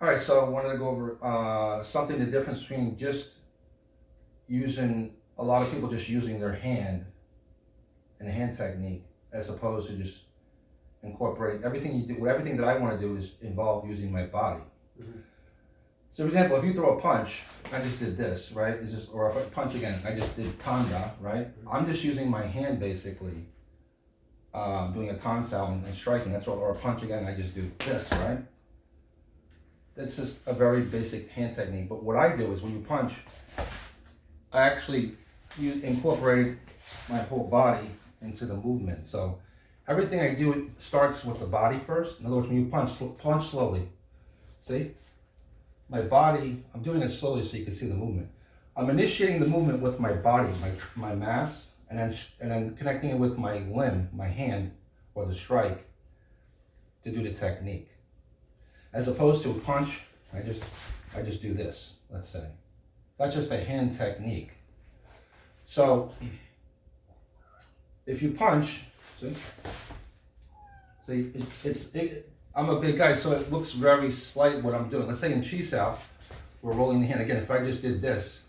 All right, so I wanted to go over the difference between just using, a lot of people just using their hand and hand technique as opposed to just incorporating everything you do. Everything that I want to do is involve using my body. Mhm. So, for example, if you throw a punch, I just did this, right? Is just, or if I punch again, I just did tanda, right? I'm just using my hand basically, doing a tansao and striking. That's all. Or a punch again, I just do this, right? That's just a very basic hand technique. But what I do is when you punch, I actually incorporate my whole body into the movement. So everything I do starts with the body first. In other words, when you punch slowly. See? My body, I'm doing it slowly so you can see the movement. I'm initiating the movement with my body, my mass, and then connecting it with my limb, my hand, or the strike to do the technique. As opposed to a punch, I just do this, let's say. That's just a hand technique. So if you punch, see, I'm a big guy, so it looks very slight what I'm doing. Let's say in Chisao, we're rolling the hand. Again, if I just did this,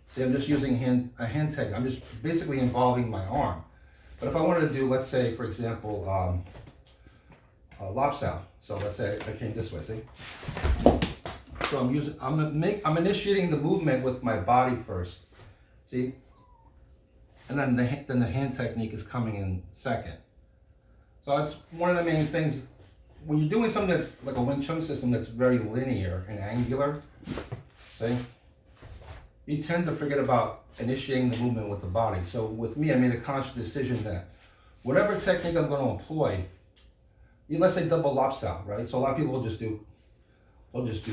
see, I'm just using a hand technique. I'm just basically involving my arm. But if I wanted to do, let's say, for example, lopsao. So let's say I came this way, see? So I'm initiating the movement with my body first, see? And then the hand technique is coming in second. So that's one of the main things. When you're doing something that's like a Wing Chun system that's very linear and angular, see? You tend to forget about initiating the movement with the body. So with me, I made a conscious decision that whatever technique I'm going to employ, let's say double lopsao, right? So a lot of people will just do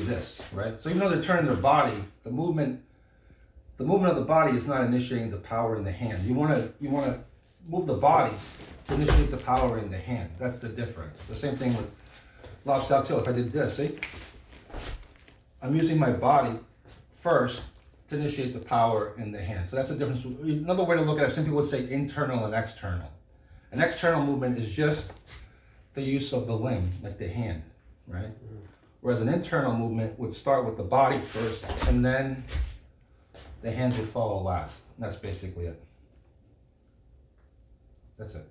this, right? So even though they're turning their body, the movement of the body is not initiating the power in the hand. You want to move the body to initiate the power in the hand. That's the difference. The same thing with lopsao too. If I did this, see? I'm using my body first to initiate the power in the hand. So that's the difference. Another way to look at it, some people would say internal and external. An external movement is just the use of the limb, like the hand, right? Whereas an internal movement would start with the body first, and then the hands would follow last. And that's basically it. That's it.